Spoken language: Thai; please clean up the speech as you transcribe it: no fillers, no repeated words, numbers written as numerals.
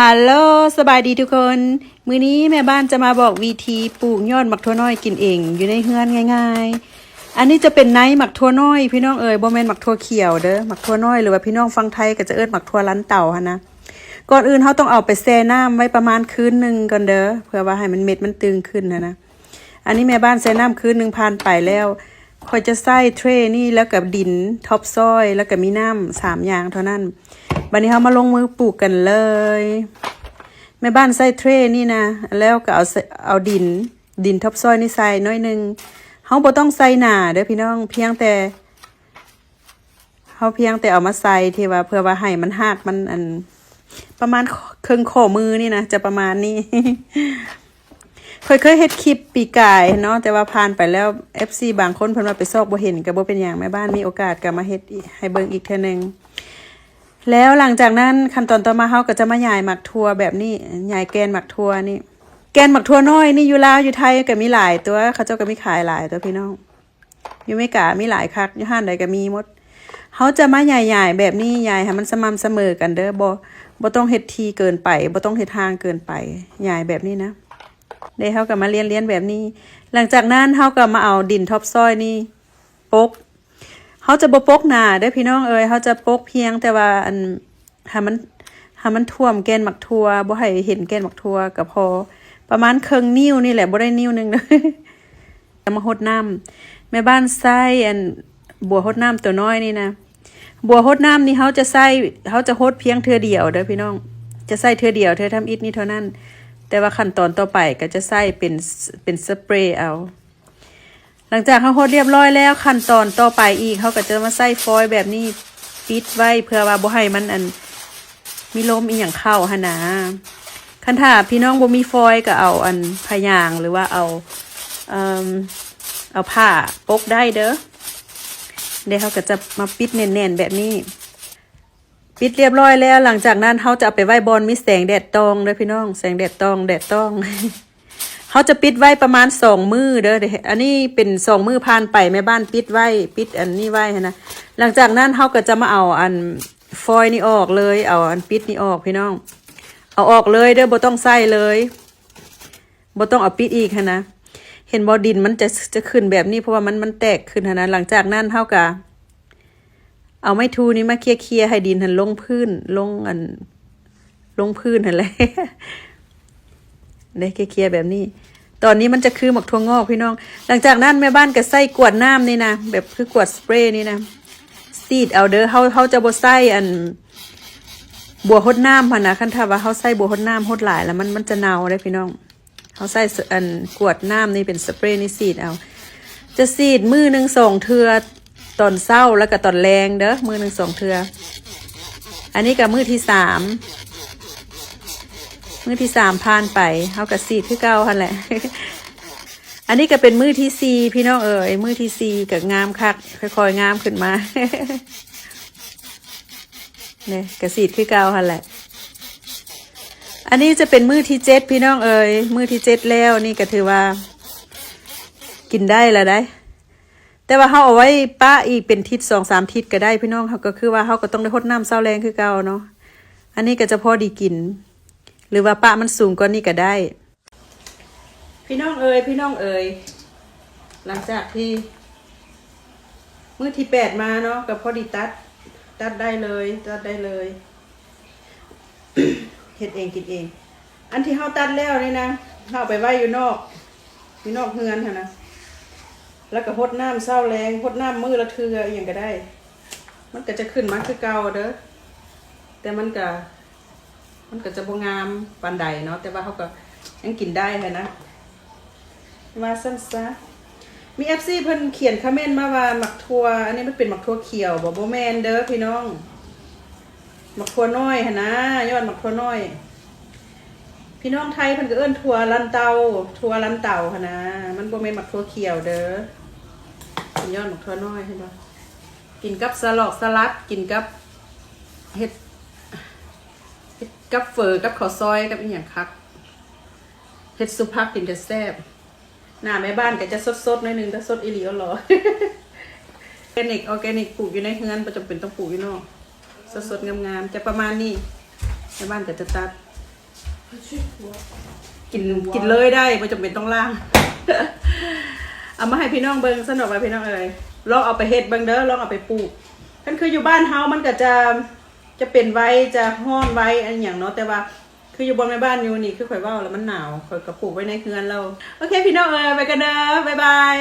ฮัลโหลสบายดีทุกคนมื้อนี้แม่บ้านจะมาบอกวิธีปลูกยอดหมักถั่วน้อยกินเองอยู่ในเฮือนง่ายๆอันนี้จะเป็นไนท์หมักถั่วน้อยพี่น้องเอ๋ยบ่แม่นหมักถั่วเขียวเด้อหมักถั่วน้อยหรือว่าพี่น้องฟังไทยก็จะเอิ้นหมักถั่วลันเต่าหั่นนะก่อนอื่นเฮาต้องเอาไปแช่น้ำไว้ประมาณคืนนึงก่อนเด้อเพื่อว่าให้มันเม็ดมันตึงขึ้นนะอันนี้แม่บ้านแช่น้ำคืนนึงผ่านไปแล้วค่อยจะใส่เทรนี่แล้วกับดินท็อปซอยแล้วก็มีน้ำ3อย่างเท่านั้นบัดนี้เฮามาลงมือปลูกกันเลยแม่บ้านใส่เทรนี่นะแล้วก็เอาดินท็อปซอยนี่ใส่น้อยนึงเฮาบ่ต้องใส่หนาเด้อพี่น้องเพียงแต่เอามาใส่ที่ว่าเพื่อว่าให้มันหักมันอันประมาณครึ่งข้อมือนี่นะจะประมาณนี้ เคยเฮ็ดคลิปปีกายเนาะแต่ว่าผ่านไปแล้ว FC บางคนเพิ่นว่าไปซอกบ่เห็นก็บ่เป็นหยังแม่บ้านมีโอกาสก็มาเฮ็ดให้เบิ่งอีกเทื่อนึงแล้วหลังจากนั้นขั้นตอนต่อมาเฮาก็จะมาหย่ายหมักถั่วแบบนี้หย่ายแกนหมักถั่วนี่แกนหมักถั่วน้อยนี่อยู่ลาวอยู่ไทยก็มีหลายตัวเขาเจ้าก็มีขายหลายตัวพี่น้องอยู่อเมริกามีหลายคักอยู่ห้านใดก็มีหมดเฮาจะมาหย่ายแบบนี้หย่ายให้มันสม่ำเสมอกันเด้อบ่ต้องเฮ็ดทีเกินไปบ่ต้องเฮ็ดทางเกินไปหย่ายแบบนี้นะได้เฮาก็มาเลียนแบบนี้หลังจากนั้นเฮาก็มาเอาดินท็อปซอยนี่ปกเขาจะบ่ปกหนาเด้อพี่น้องเอ๋ยเขาจะปกเพียงแต่ว่าอันให้มันท่วมแกนหมักทั่วบ่ให้เห็นแกนหมักทั่วก็พอประมาณครึ่งนิ้วนี่แหละบ่ได้นิ้วนึงเด้อจะมาหดน้ำแม่บ้านใส่อันบัวหดน้ำตัวน้อยนี่นะบัวหดน้ำนี่เขาจะหดเพียงเทื่อเดียวเด้อพี่น้องจะใส่เทื่อเดียวเธอทำอิฐนี่เท่านั้นแต่ว่าขั้นตอนต่อไปก็จะใส่เป็นสเปรย์เอาหลังจากเขาหดเรียบร้อยแล้วขั้นตอนต่อไปอีกเขาก็จะมาใส่ฟอยล์แบบนี้ปิดไว้เพื่อว่าบ่ให้มันมีลมอีหยังเข้าหั่นนะคันถ้าพี่น้องบ่มีฟอยล์ก็เอาผ้ายางหรือว่าเอาผ้าปกได้เด้อเดี๋ยวเขาก็จะมาปิดแน่นๆแบบนี้ปิดเรียบร้อยแล้วหลังจากนั้นเขาจะเอาไปไว้บนมีแสงแดดตองเด้อพี่น้องแสงแดดตองเขาจะปิดไว้ประมาณ2 มื้อเด้ออันนี้เป็น2 มื้อผ่านไปแม่บ้านปิดอันนี้ไว้นะหลังจากนั้นเขาก็จะมาเอาฟอยล์นี่ออกเลยเอาปิดนี่ออกพี่น้องเอาออกเลยเด้อบ่ต้องใส่เลยบ่ต้องเอาปิดอีกนะเห็นบ่ดินมันจะขึ้นแบบนี้เพราะว่ามันแตกขึ้นนะหลังจากนั้นเขาก็เอาไม้ทูนี้มาเคลียร์ให้ดินลงพื้นลงพื้นหั่นแหละได้เคลียร์แบบนี้ตอนนี้มันจะคือหมักถั่วงอกพี่น้องหลังจากนั้นแม่บ้านก็ใส่กวดน้ำนี่นะแบบคือกวดสเปรย์นี่นะซีดเอาเด้อเขาจะบ่ใส่บัวหดน้ำหั่นนะคันถ้าว่าเขาใส่บัวหดน้ำหดหลายแล้วมันจะเน่าได้พี่น้องเขาใส่กวดน้ำนี่เป็นสเปรย์นี่ซีดเอาจะซีดมื้อนึง2 เทื่อตอนเช้าแล้วก็ตอนแรงเด้อมื้อนึง2 เทื่ออันนี้ก็มื้อที่3ผ่านไปเขาก็ซีดคือเก่าหั่นแหละ อันนี้ก็เป็นมื้อที่4พี่น้องเอ๋ยมื้อที่4ก็งามคักค่อยๆงามขึ้นมา เนี่ยก็ซีดคือเก่าหั่นแหละอันนี้จะเป็นมื้อที่7พี่น้องเอ๋ยมื้อที่7แล้วนี่ก็ถือว่ากินได้แล้วได้แต่ว่าเขาเอาไว้ป้าอีกเป็นทิศ2-3 ทิศก็ได้พี่น้องเขาก็คือว่าเขาก็ต้องได้รดน้ำเช้าแรงคือเก่าเนาะอันนี้ก็จะพอดีกินหรือว่าปะมันสูงกว่านี้ก็ได้พี่น้องเอ๋ยหลังจากที่มื้อที่8มาเนาะก็พอดีตัดได้เลยเฮ็ดเองกินเองอันที่เฮาตัดแล้วนี่นะเฮาไปไว้อยู่นอกเฮือนหั่นนะแล้วก็รดน้ำเช้าแรงรดน้ำมื้อละเทื่ออีหยังก็ได้มันก็จะขึ้นมาคือเก่าเด้อแต่มันก็จะบ่งามปานใดเนาะแต่ว่าเขาก็ยังกินได้เลยนะว่าสั้นซะมี FC เพิ่นเขียนคอมเมนต์มาว่าหมักถั่วอันนี้มันเป็นหมักถั่วเขียวบ่แม่นเด้อพี่น้องหมักถั่วน้อยหั่นนะยอดหมักถั่วน้อยพี่น้องไทยเพิ่นก็เอิ้นถั่วลันเตาหั่นนะมันบ่แม่นหมักถั่วเขียวเด้อเป็นยอดหมักถั่วน้อยเห็นบ่กินกับสลัดกินกับเฮ็ดกับเฟอกับข้าวซอยกับอีหยังคักเฮ็ดซุปผักกินจะแซ่บหน้าแม่บ้านก็จะสดๆหน่อยนึงถ้าสดอีหลีก็รอ ออร์แกนิกปลูกอยู่ในเฮือนบ่จำเป็นต้องปลูกอยู่นอกสดๆงามๆจะประมาณนี้แม่บ้านก็จะตัด กินเลยได้ไม่จำเป็นต้องล่าง เอามาให้พี่น้องเบิ่งสนุกไปพี่น้องเอ้ยลองเอาไปเฮ็ดเบิ่งเด้อลองเอาไปปลูกท่านคืออยู่บ้านเฮามันก็จะเป็นไว้จะฮ้อนไว้อันอย่างเนาะแต่ว่าคืออยู่บนในบ้านอยู่นี่คือข่อยว่าแล้วมันหนาวข่อยก็ปลูกไว้ในเรือนเราโอเคพี่น้องเอ้ยไปกันเด้อบ๊ายบาย